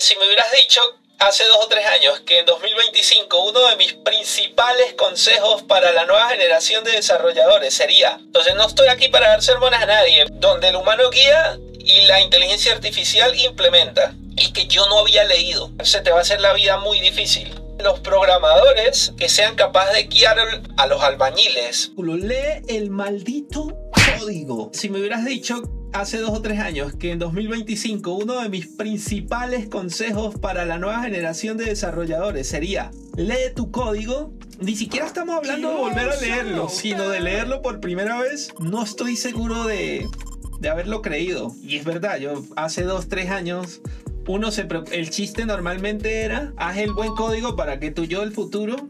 Si me hubieras dicho hace 2 o 3 años que en 2025 uno de mis principales consejos para la nueva generación de desarrolladores sería, entonces no estoy aquí para dar sermones a nadie, donde el humano guía y la inteligencia artificial implementa, y que yo no había leído, se te va a hacer la vida muy difícil. Los programadores que sean capaces de guiar a los albañiles. Lee el maldito código. Si me hubieras dicho hace 2 o 3 años que en 2025 uno de mis principales consejos para la nueva generación de desarrolladores sería lee tu código, ni siquiera estamos hablando de volver a leerlo, sino de leerlo por primera vez, no estoy seguro de haberlo creído. Y es verdad, yo hace 2 o 3 años el chiste normalmente era haz el buen código para que tu yo del futuro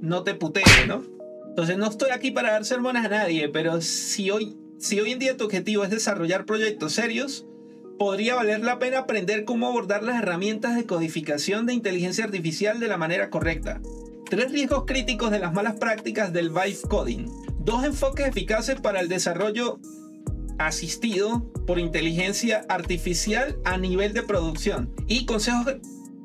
no te putee, ¿no? Entonces no estoy aquí para dar sermones a nadie, pero si hoy en día tu objetivo es desarrollar proyectos serios, podría valer la pena aprender cómo abordar las herramientas de codificación de inteligencia artificial de la manera correcta. 3 riesgos críticos de las malas prácticas del vibe coding. 2 enfoques eficaces para el desarrollo asistido por inteligencia artificial a nivel de producción. Y consejos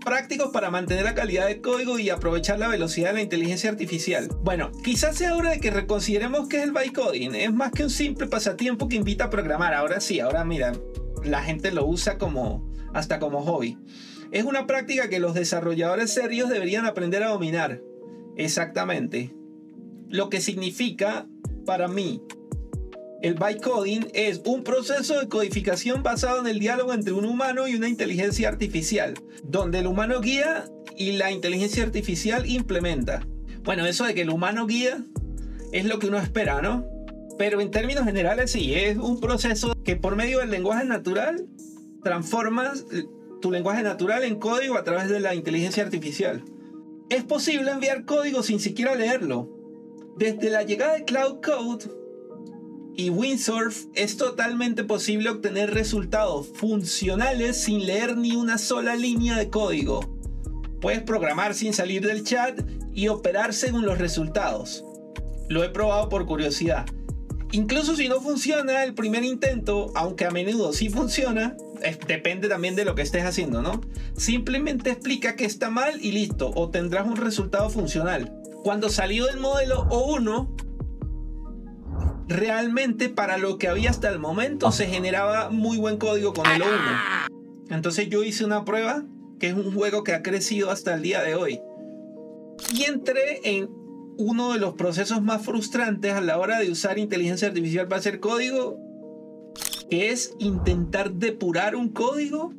prácticos para mantener la calidad del código y aprovechar la velocidad de la inteligencia artificial. Bueno, quizás sea hora de que reconsideremos qué es el vibe coding. Es más que un simple pasatiempo que invita a programar. Ahora sí, ahora mira, la gente lo usa hasta como hobby. Es una práctica que los desarrolladores serios deberían aprender a dominar. Exactamente. Lo que significa para mí el vibe coding es un proceso de codificación basado en el diálogo entre un humano y una inteligencia artificial, donde el humano guía y la inteligencia artificial implementa. Bueno, eso de que el humano guía es lo que uno espera, ¿no? Pero en términos generales sí, es un proceso que por medio del lenguaje natural transformas tu lenguaje natural en código a través de la inteligencia artificial. Es posible enviar código sin siquiera leerlo. Desde la llegada de Cloud Code y Windsurf es totalmente posible obtener resultados funcionales sin leer ni una sola línea de código. Puedes programar sin salir del chat y operar según los resultados. Lo he probado por curiosidad. Incluso si no funciona el primer intento, aunque a menudo sí funciona, depende también de lo que estés haciendo, ¿no? Simplemente explica que está mal y listo, o tendrás un resultado funcional. Cuando salió del modelo O1, realmente para lo que había hasta el momento se generaba muy buen código con el O1. Entonces yo hice una prueba, que es un juego que ha crecido hasta el día de hoy, y entré en uno de los procesos más frustrantes a la hora de usar inteligencia artificial para hacer código, que es intentar depurar un código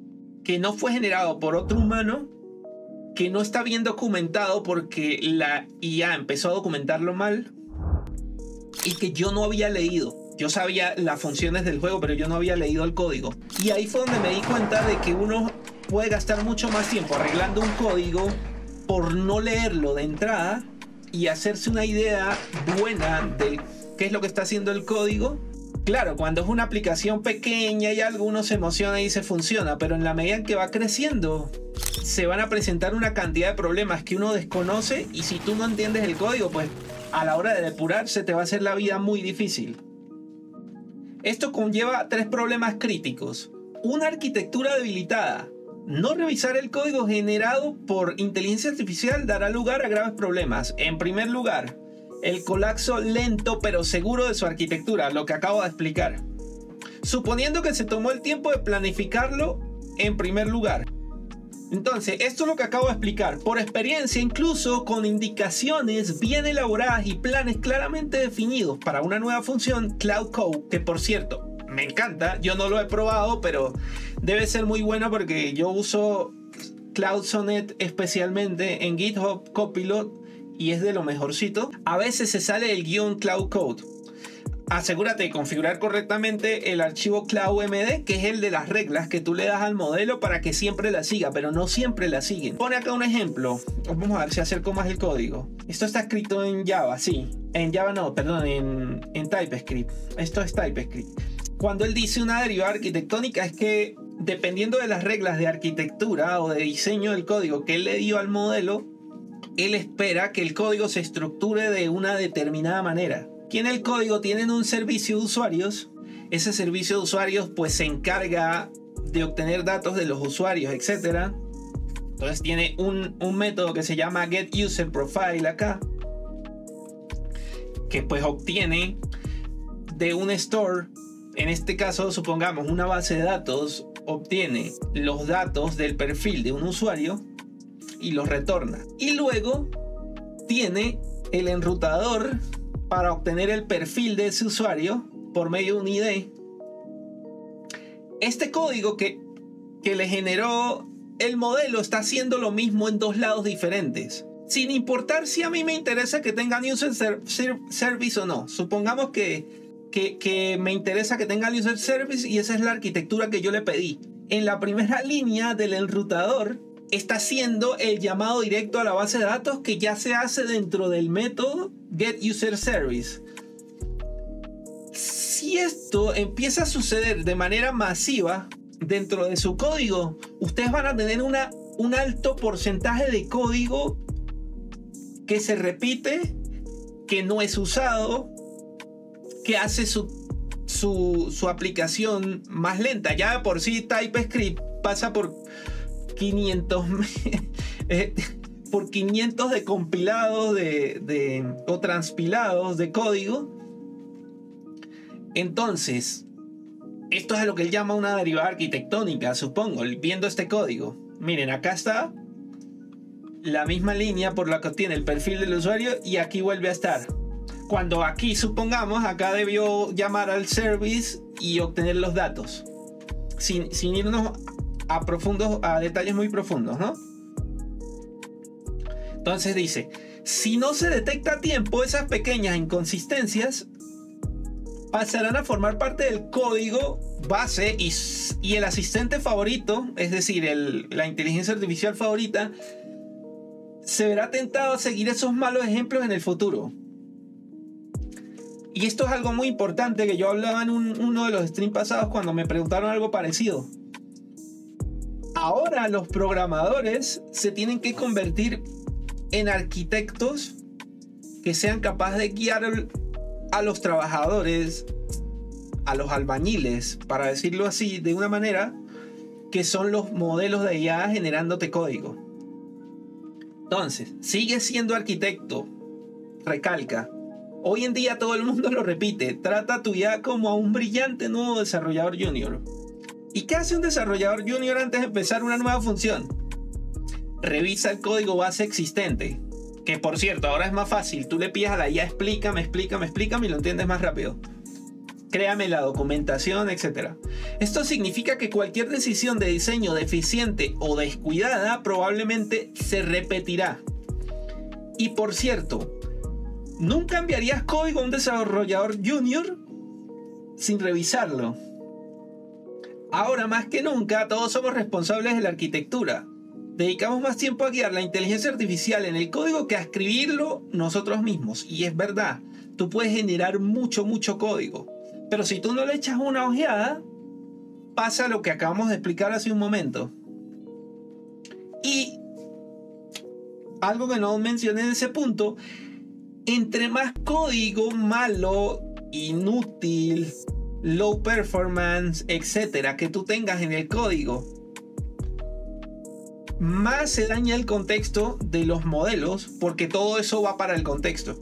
que no fue generado por otro humano, que no está bien documentado porque la IA empezó a documentarlo mal, y que yo no había leído. Yo sabía las funciones del juego, pero yo no había leído el código. Y ahí fue donde me di cuenta de que uno puede gastar mucho más tiempo arreglando un código por no leerlo de entrada y hacerse una idea buena de qué es lo que está haciendo el código. Claro, cuando es una aplicación pequeña y algo, uno se emociona y dice funciona, pero en la medida en que va creciendo se van a presentar una cantidad de problemas que uno desconoce, y si tú no entiendes el código, pues a la hora de depurar se te va a hacer la vida muy difícil. Esto conlleva 3 problemas críticos. Una arquitectura debilitada. No revisar el código generado por inteligencia artificial dará lugar a graves problemas. En primer lugar, el colapso lento pero seguro de su arquitectura, lo que acabo de explicar. Suponiendo que se tomó el tiempo de planificarlo en primer lugar. Entonces, esto es lo que acabo de explicar. Por experiencia, incluso con indicaciones bien elaboradas y planes claramente definidos para una nueva función, Cloud Code, que por cierto, me encanta. Yo no lo he probado, pero debe ser muy bueno porque yo uso Cloud Sonnet especialmente en GitHub Copilot y es de lo mejorcito. A veces se sale el guión Cloud Code. Asegúrate de configurar correctamente el archivo CloudMD, que es el de las reglas que tú le das al modelo para que siempre la siga, pero no siempre la siguen. Pone acá un ejemplo. Vamos a ver si acerco más el código. Esto está escrito en Java, sí. En Java no, perdón, en TypeScript. Esto es TypeScript. Cuando él dice una derivada arquitectónica es que dependiendo de las reglas de arquitectura o de diseño del código que él le dio al modelo, él espera que el código se estructure de una determinada manera. Aquí en el código tienen un servicio de usuarios. Ese servicio de usuarios pues se encarga de obtener datos de los usuarios, etc. Entonces tiene un método que se llama getUserProfile acá, que pues obtiene de un store, en este caso supongamos una base de datos, obtiene los datos del perfil de un usuario y los retorna. Y luego tiene el enrutador para obtener el perfil de ese usuario por medio de un ID. Este código que le generó el modelo está haciendo lo mismo en dos lados diferentes, sin importar si a mí me interesa que tengan user service o no. Supongamos que me interesa que tengan user service y esa es la arquitectura que yo le pedí. En la primera línea del enrutador está haciendo el llamado directo a la base de datos que ya se hace dentro del método getUserService. Si esto empieza a suceder de manera masiva dentro de su código, ustedes van a tener un alto porcentaje de código que se repite, que no es usado, que hace su aplicación más lenta. Ya de por sí TypeScript pasa por 500 por 500 de compilados o transpilados de código. Entonces, esto es a lo que él llama una derivada arquitectónica, supongo, viendo este código. Miren, acá está la misma línea por la que obtiene el perfil del usuario y aquí vuelve a estar. Cuando aquí, supongamos, acá debió llamar al service y obtener los datos. Sin irnos a detalles muy profundos, ¿no? Entonces dice, si no se detecta a tiempo esas pequeñas inconsistencias, pasarán a formar parte del código base y el asistente favorito, es decir, la inteligencia artificial favorita, se verá tentado a seguir esos malos ejemplos en el futuro. Y esto es algo muy importante que yo hablaba en uno de los streams pasados cuando me preguntaron algo parecido. Ahora los programadores se tienen que convertir en arquitectos que sean capaces de guiar a los trabajadores, a los albañiles, para decirlo así, de una manera que son los modelos de IA generándote código. Entonces, sigue siendo arquitecto, recalca. Hoy en día todo el mundo lo repite, trata a tu IA como a un brillante nuevo desarrollador junior. ¿Y qué hace un desarrollador junior antes de empezar una nueva función? Revisa el código base existente. Que por cierto, ahora es más fácil. Tú le pides a la IA, explícame y lo entiendes más rápido. Créame la documentación, etc. Esto significa que cualquier decisión de diseño deficiente o descuidada probablemente se repetirá. Y por cierto, nunca enviarías código a un desarrollador junior sin revisarlo. Ahora más que nunca todos somos responsables de la arquitectura. Dedicamos más tiempo a guiar la inteligencia artificial en el código que a escribirlo nosotros mismos. Y es verdad, tú puedes generar mucho código. Pero si tú no le echas una ojeada, pasa lo que acabamos de explicar hace un momento. Y algo que no mencioné en ese punto, entre más código malo, inútil, low performance, etcétera, que tú tengas en el código, más se daña el contexto de los modelos, porque todo eso va para el contexto.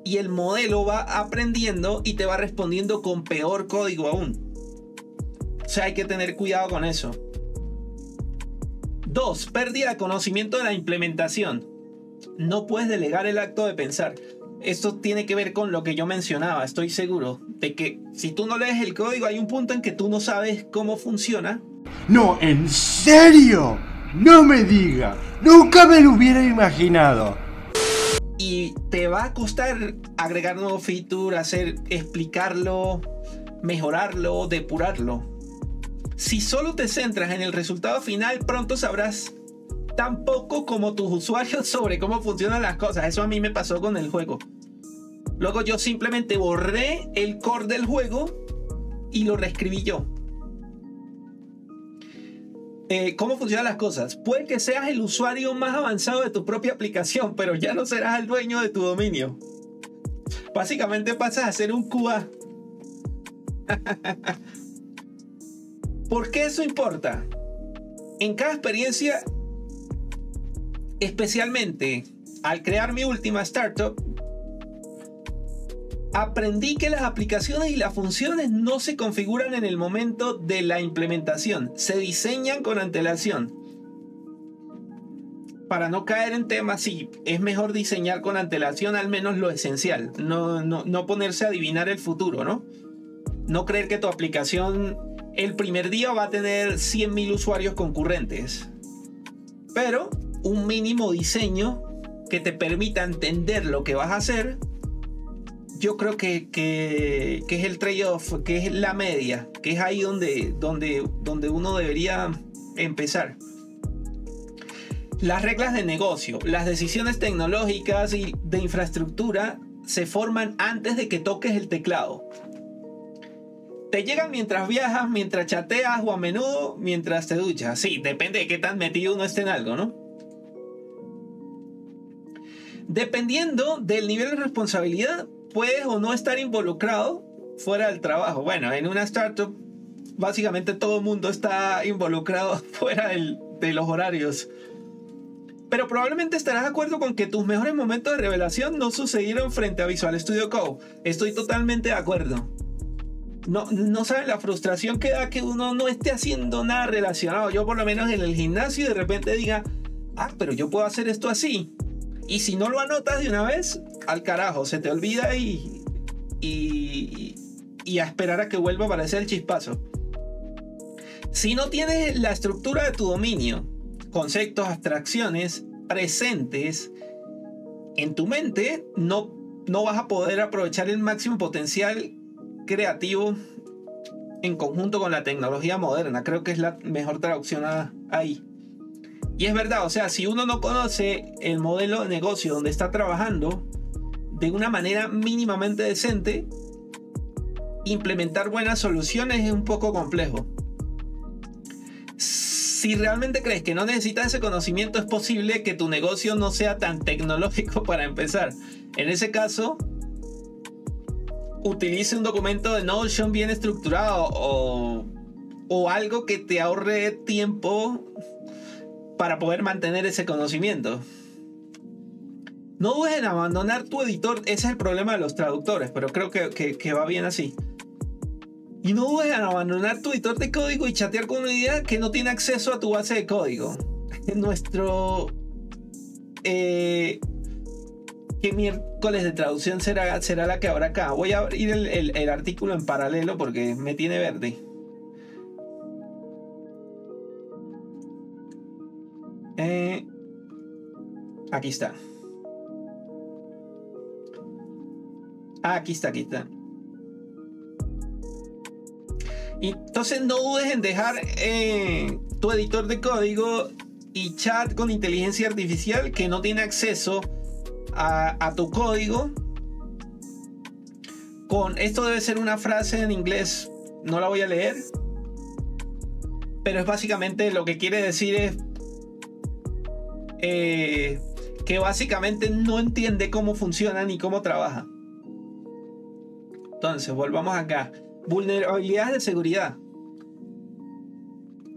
Y el modelo va aprendiendo y te va respondiendo con peor código aún. O sea, hay que tener cuidado con eso. 2. Pérdida de conocimiento de la implementación. No puedes delegar el acto de pensar. Esto tiene que ver con lo que yo mencionaba. Estoy seguro de que si tú no lees el código, hay un punto en que tú no sabes cómo funciona. No, ¿en serio? No me diga. Nunca me lo hubiera imaginado. Y te va a costar agregar nuevos features, explicarlo, mejorarlo, depurarlo. Si solo te centras en el resultado final, pronto sabrás tan poco como tus usuarios sobre cómo funcionan las cosas. Eso a mí me pasó con el juego. Luego yo simplemente borré el core del juego y lo reescribí yo. ¿Cómo funcionan las cosas? Puede que seas el usuario más avanzado de tu propia aplicación, pero ya no serás el dueño de tu dominio. Básicamente pasas a ser un QA. ¿Por qué eso importa? En cada experiencia, especialmente al crear mi última startup, aprendí que las aplicaciones y las funciones no se configuran en el momento de la implementación, se diseñan con antelación. Para no caer en temas, sí, es mejor diseñar con antelación al menos lo esencial, no ponerse a adivinar el futuro, ¿no? No creer que tu aplicación el primer día va a tener 100.000 usuarios concurrentes, pero un mínimo diseño que te permita entender lo que vas a hacer. Yo creo que es el trade-off, que es la media, que es ahí donde uno debería empezar. Las reglas de negocio, las decisiones tecnológicas y de infraestructura se forman antes de que toques el teclado. Te llegan mientras viajas, mientras chateas o a menudo mientras te duchas. Sí, depende de qué tan metido uno esté en algo, ¿no? Dependiendo del nivel de responsabilidad, puedes o no estar involucrado fuera del trabajo. Bueno, en una startup básicamente todo el mundo está involucrado fuera de los horarios. Pero probablemente estarás de acuerdo con que tus mejores momentos de revelación no sucedieron frente a Visual Studio Code. Estoy totalmente de acuerdo. No saben la frustración que da que uno no esté haciendo nada relacionado. Yo por lo menos en el gimnasio de repente diga, pero yo puedo hacer esto así. Y si no lo anotas de una vez, al carajo, se te olvida y a esperar a que vuelva a aparecer el chispazo. Si no tienes la estructura de tu dominio, conceptos, abstracciones presentes en tu mente, no vas a poder aprovechar el máximo potencial creativo en conjunto con la tecnología moderna. Creo que es la mejor traducción ahí. Y es verdad, o sea, si uno no conoce el modelo de negocio donde está trabajando de una manera mínimamente decente, implementar buenas soluciones es un poco complejo. Si realmente crees que no necesitas ese conocimiento, es posible que tu negocio no sea tan tecnológico para empezar. En ese caso, utilice un documento de Notion bien estructurado o algo que te ahorre tiempo para poder mantener ese conocimiento. No dudes en abandonar tu editor. Ese es el problema de los traductores, pero creo que va bien así. Y no dudes en abandonar tu editor de código y chatear con una idea que no tiene acceso a tu base de código. Nuestro... ¿Qué miércoles de traducción será la que habrá acá? Voy a abrir el artículo en paralelo porque me tiene verde. Aquí está. Aquí está. Y entonces no dudes en dejar tu editor de código y chat con inteligencia artificial que no tiene acceso a tu código. Esto debe ser una frase en inglés, no la voy a leer, pero es básicamente lo que quiere decir es que básicamente no entiende cómo funciona ni cómo trabaja. Entonces, volvamos acá. Vulnerabilidades de seguridad.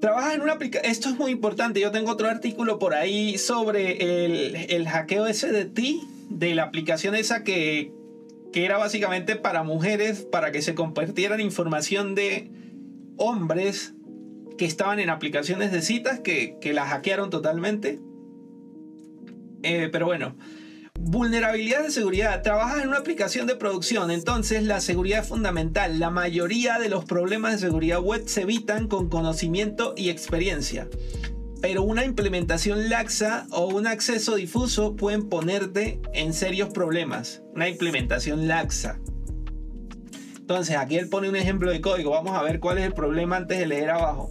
Trabajas en una aplicación. Esto es muy importante. Yo tengo otro artículo por ahí sobre el hackeo ese de ti, de la aplicación esa que era básicamente para mujeres, para que se compartieran información de hombres que estaban en aplicaciones de citas que la hackearon totalmente. Pero bueno, vulnerabilidad de seguridad. Trabajas en una aplicación de producción, entonces la seguridad es fundamental. La mayoría de los problemas de seguridad web se evitan con conocimiento y experiencia, pero una implementación laxa o un acceso difuso pueden ponerte en serios problemas. Una implementación laxa. Entonces aquí él pone un ejemplo de código. Vamos a ver cuál es el problema antes de leer abajo.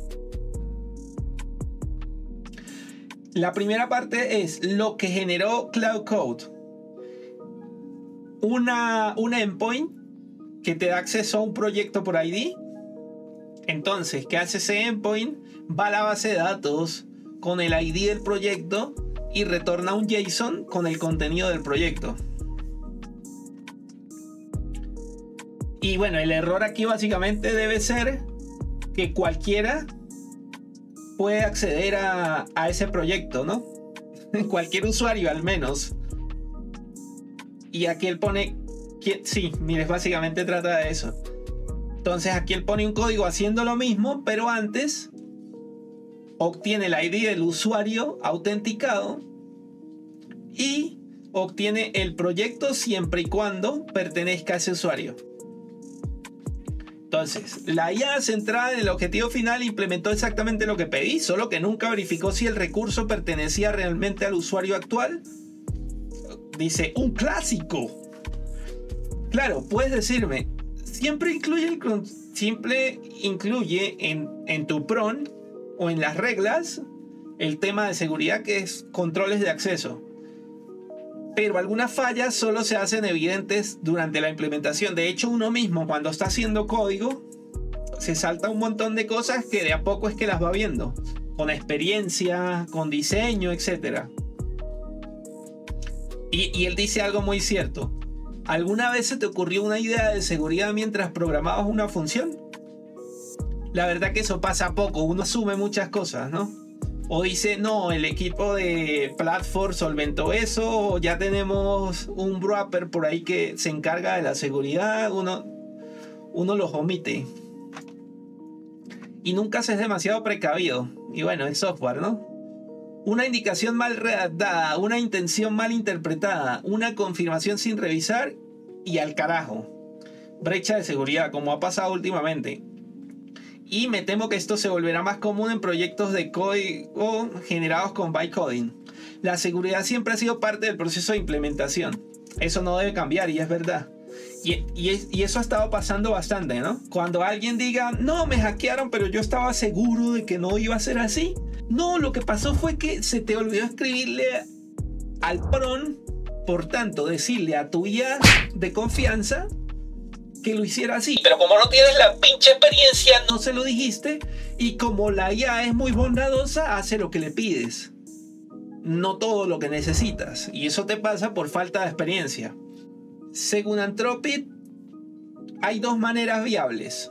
La primera parte es lo que generó Cloud Code. Una endpoint que te da acceso a un proyecto por ID. Entonces, ¿qué hace ese endpoint? Va a la base de datos con el ID del proyecto y retorna un JSON con el contenido del proyecto. Y bueno, el error aquí básicamente debe ser que cualquiera puede acceder a ese proyecto, ¿no? Cualquier usuario al menos. Y aquí él pone... Sí, mire, básicamente trata de eso. Entonces aquí él pone un código haciendo lo mismo, pero antes obtiene el ID del usuario autenticado y obtiene el proyecto siempre y cuando pertenezca a ese usuario. Entonces, la IA centrada en el objetivo final implementó exactamente lo que pedí, solo que nunca verificó si el recurso pertenecía realmente al usuario actual. Dice, un clásico. Claro, puedes decirme, siempre incluye en tu prompt o en las reglas el tema de seguridad, que es controles de acceso. Pero algunas fallas solo se hacen evidentes durante la implementación. De hecho, uno mismo cuando está haciendo código se salta un montón de cosas que de a poco es que las va viendo, con experiencia, con diseño, etc. Y él dice algo muy cierto. ¿Alguna vez se te ocurrió una idea de seguridad mientras programabas una función? La verdad que eso pasa poco. Uno asume muchas cosas, ¿no? O dice, no, el equipo de Platform solventó eso, o ya tenemos un wrapper por ahí que se encarga de la seguridad. Uno los omite. Y nunca se es demasiado precavido. Y bueno, el software, ¿no? Una indicación mal redactada, una intención mal interpretada, una confirmación sin revisar y al carajo. Brecha de seguridad, como ha pasado últimamente. Y me temo que esto se volverá más común en proyectos de código generados con bytecoding. La seguridad siempre ha sido parte del proceso de implementación. Eso no debe cambiar y es verdad. Y eso ha estado pasando bastante, ¿no? Cuando alguien diga, no, me hackearon, pero yo estaba seguro de que no iba a ser así. No, lo que pasó fue que se te olvidó escribirle al prompt, por tanto, decirle a tu IA de confianza que lo hiciera así. Pero como no tienes la pinche experiencia, no se lo dijiste. Y como la IA es muy bondadosa, hace lo que le pides, no todo lo que necesitas. Y eso te pasa por falta de experiencia. Según Anthropic, hay dos maneras viables.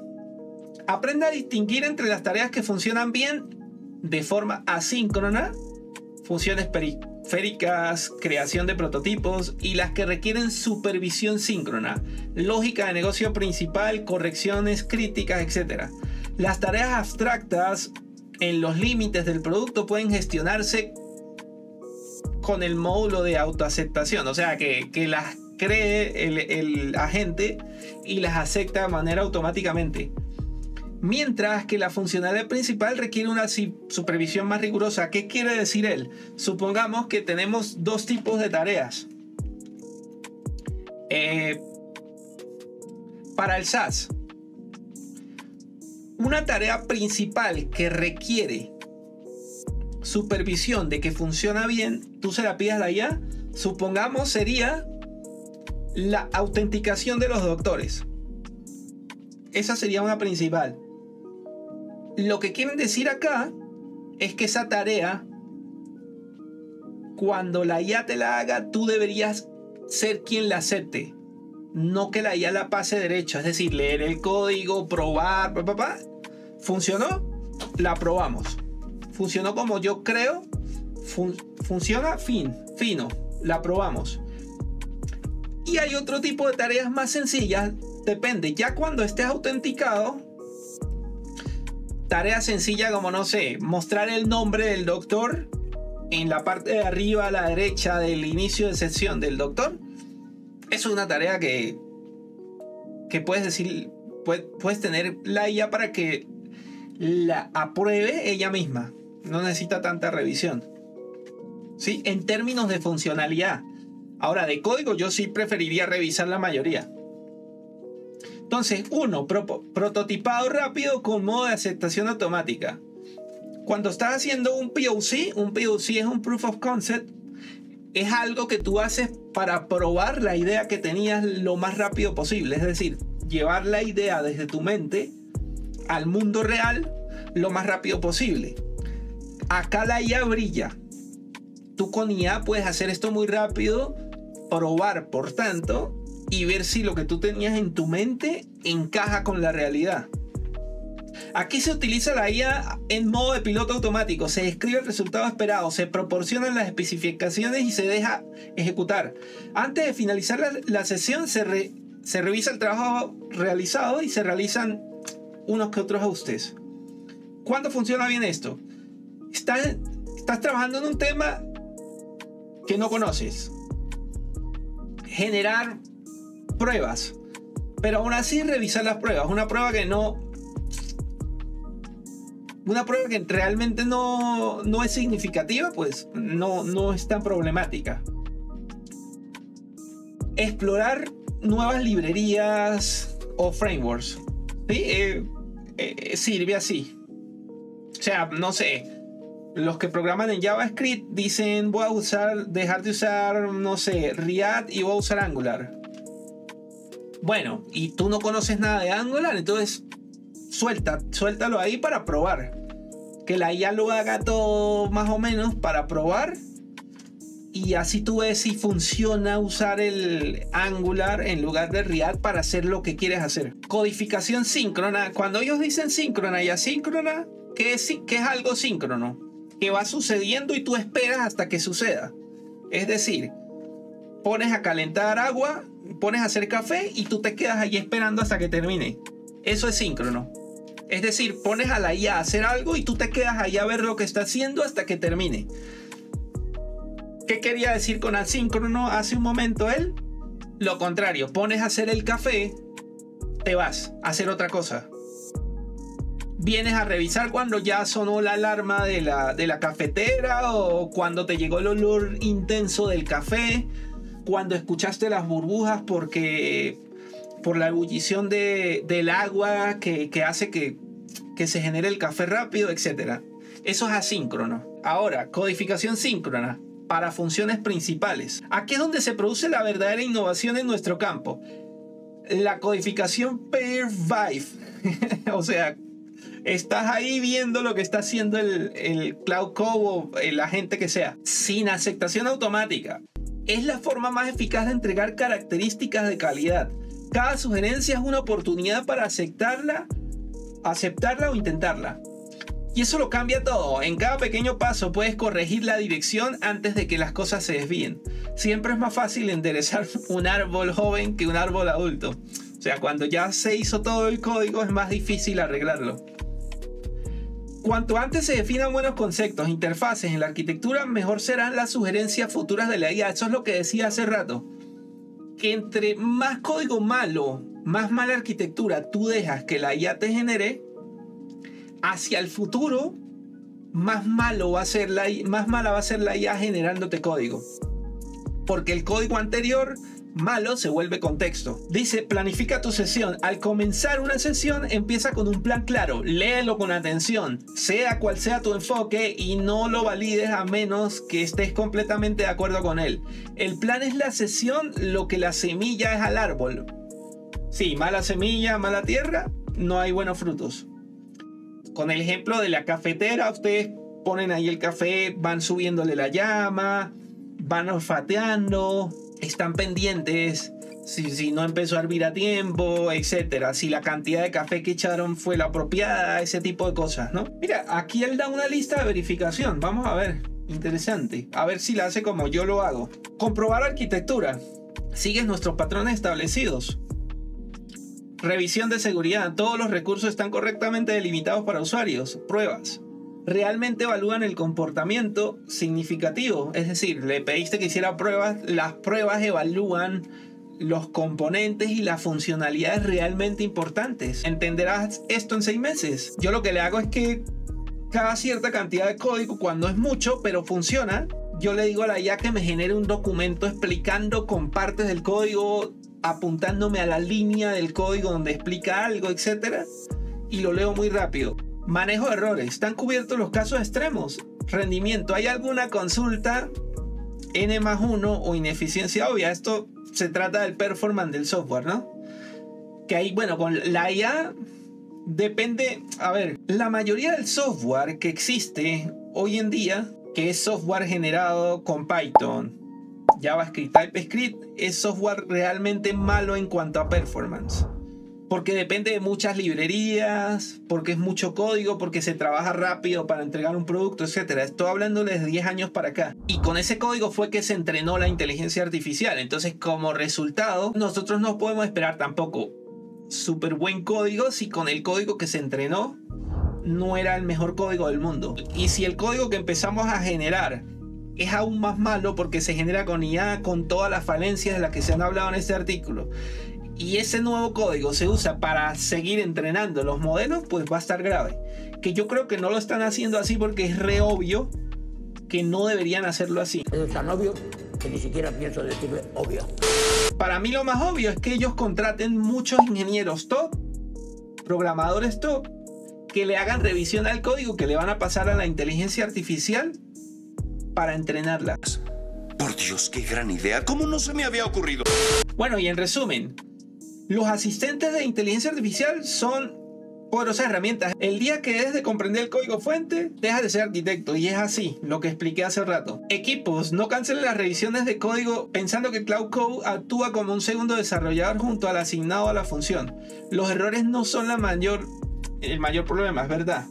Aprende a distinguir entre las tareas que funcionan bien de forma asíncrona, funciones periféricas, creación de prototipos, y las que requieren supervisión síncrona, lógica de negocio principal, correcciones críticas, etc. Las tareas abstractas en los límites del producto pueden gestionarse con el módulo de autoaceptación, o sea que las cree el agente y las acepta de manera automáticamente. Mientras que la funcionalidad principal requiere una supervisión más rigurosa. ¿Qué quiere decir él? Supongamos que tenemos dos tipos de tareas. Para el SaaS, una tarea principal que requiere supervisión de que funciona bien, tú se la pidas a la IA, supongamos sería la autenticación de los doctores. Esa sería una principal. Lo que quieren decir acá es que esa tarea, cuando la IA te la haga, tú deberías ser quien la acepte, no que la IA la pase derecho. Es decir, leer el código, probar, ¿funcionó? La probamos. ¿Funcionó como yo creo? ¿Funciona? Fino. La probamos. Y hay otro tipo de tareas más sencillas. Depende, ya cuando estés autenticado, tarea sencilla como, no sé, mostrar el nombre del doctor en la parte de arriba a la derecha del inicio de sesión del doctor. Eso es una tarea que puedes decir, puedes tener la IA para que la apruebe ella misma. No necesita tanta revisión, ¿sí? En términos de funcionalidad. Ahora, de código yo sí preferiría revisar la mayoría. Entonces, prototipado rápido con modo de aceptación automática. Cuando estás haciendo un POC es un Proof of Concept. Es algo que tú haces para probar la idea que tenías lo más rápido posible. Es decir, llevar la idea desde tu mente al mundo real lo más rápido posible. Acá la IA brilla. Tú con IA puedes hacer esto muy rápido, probar, por tanto, y ver si lo que tú tenías en tu mente encaja con la realidad. Aquí se utiliza la IA en modo de piloto automático. Se describe el resultado esperado, se proporcionan las especificaciones y se deja ejecutar. Antes de finalizar la sesión se revisa el trabajo realizado y se realizan unos que otros ajustes. ¿Cuándo funciona bien esto? Estás trabajando en un tema que no conoces. Generar pruebas, pero aún así revisar las pruebas. Una prueba que realmente no es significativa, pues no es tan problemática. Explorar nuevas librerías o frameworks, ¿sí? Sirve así. O sea, no sé, los que programan en JavaScript dicen voy a dejar de usar, no sé, React y voy a usar Angular. Bueno, y tú no conoces nada de Angular, entonces suéltalo ahí para probar. Que la IA lo haga todo más o menos para probar. Y así tú ves si funciona usar el Angular en lugar de React para hacer lo que quieres hacer. Codificación síncrona. Cuando ellos dicen síncrona y asíncrona, ¿qué es algo síncrono? Que va sucediendo y tú esperas hasta que suceda. Es decir, pones a calentar agua, pones a hacer café y tú te quedas ahí esperando hasta que termine. Eso es síncrono. Es decir, pones a la IA a hacer algo y tú te quedas ahí a ver lo que está haciendo hasta que termine. ¿Qué quería decir con asíncrono hace un momento él? Lo contrario, pones a hacer el café, te vas a hacer otra cosa. Vienes a revisar cuando ya sonó la alarma de la cafetera, o cuando te llegó el olor intenso del café, cuando escuchaste las burbujas por la ebullición del agua que hace que se genere el café rápido, etc. Eso es asíncrono. Ahora, codificación síncrona para funciones principales. Aquí es donde se produce la verdadera innovación en nuestro campo. La codificación pair vive. O sea, estás ahí viendo lo que está haciendo el Cloud Code o el agente que sea. Sin aceptación automática. Es la forma más eficaz de entregar características de calidad. Cada sugerencia es una oportunidad para aceptarla o intentarla. Y eso lo cambia todo. En cada pequeño paso puedes corregir la dirección antes de que las cosas se desvíen. Siempre es más fácil enderezar un árbol joven que un árbol adulto. O sea, cuando ya se hizo todo el código es más difícil arreglarlo. Cuanto antes se definan buenos conceptos, interfaces en la arquitectura, mejor serán las sugerencias futuras de la IA. Eso es lo que decía hace rato. Que entre más código malo, más mala arquitectura tú dejas que la IA te genere, hacia el futuro, más mala va a ser la IA generándote código. Porque el código anterior malo se vuelve contexto. Dice, planifica tu sesión. Al comenzar una sesión, empieza con un plan claro. Léelo con atención. Sea cual sea tu enfoque y no lo valides a menos que estés completamente de acuerdo con él. El plan es la sesión, lo que la semilla es al árbol. Sí, mala semilla, mala tierra, no hay buenos frutos. Con el ejemplo de la cafetera, ustedes ponen ahí el café, van subiéndole la llama, van olfateando, están pendientes si no empezó a hervir a tiempo, etcétera. Si la cantidad de café que echaron fue la apropiada, ese tipo de cosas, ¿no? Mira, aquí él da una lista de verificación. Vamos a ver, interesante. A ver si la hace como yo lo hago. Comprobar arquitectura. Sigues nuestros patrones establecidos. Revisión de seguridad. Todos los recursos están correctamente delimitados para usuarios. Pruebas. Realmente evalúan el comportamiento significativo. Es decir, le pediste que hiciera pruebas. Las pruebas evalúan los componentes y las funcionalidades realmente importantes. Entenderás esto en 6 meses. Yo lo que le hago es que cada cierta cantidad de código, cuando es mucho, pero funciona, yo le digo a la IA que me genere un documento explicando con partes del código, apuntándome a la línea del código donde explica algo, etc. Y lo leo muy rápido. Manejo de errores. ¿Están cubiertos los casos extremos? Rendimiento. ¿Hay alguna consulta N+1 o ineficiencia obvia? Esto se trata del performance del software, ¿no? Que ahí, bueno, con la IA depende. A ver, la mayoría del software que existe hoy en día, que es software generado con Python, JavaScript, TypeScript, es software realmente malo en cuanto a performance. porque depende de muchas librerías, porque es mucho código, porque se trabaja rápido para entregar un producto, etc. Estoy hablando desde 10 años para acá. Y con ese código fue que se entrenó la inteligencia artificial. Entonces, como resultado, nosotros no podemos esperar tampoco súper buen código si con el código que se entrenó no era el mejor código del mundo. Y si el código que empezamos a generar es aún más malo porque se genera con IA, con todas las falencias de las que se han hablado en este artículo, y ese nuevo código se usa para seguir entrenando los modelos, pues va a estar grave. Que yo creo que no lo están haciendo así porque es re obvio que no deberían hacerlo así. Es tan obvio que ni siquiera pienso decirle obvio. Para mí lo más obvio es que ellos contraten muchos ingenieros top, programadores top, que le hagan revisión al código que le van a pasar a la inteligencia artificial para entrenarla. Por Dios, qué gran idea. ¿Cómo no se me había ocurrido? Bueno, y en resumen, los asistentes de inteligencia artificial son poderosas herramientas. El día que dejes de comprender el código fuente, dejas de ser arquitecto. Y es así, lo que expliqué hace rato. Equipos, no cancelen las revisiones de código pensando que Cloud Code actúa como un segundo desarrollador junto al asignado a la función. Los errores no son el mayor problema, es verdad,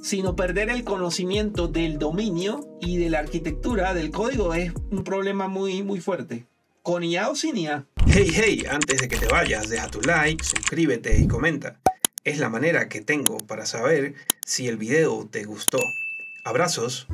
sino perder el conocimiento del dominio y de la arquitectura del código es un problema muy, muy fuerte. ¿Con IA o sin IA? Hey, antes de que te vayas, deja tu like, suscríbete y comenta. Es la manera que tengo para saber si el video te gustó. Abrazos.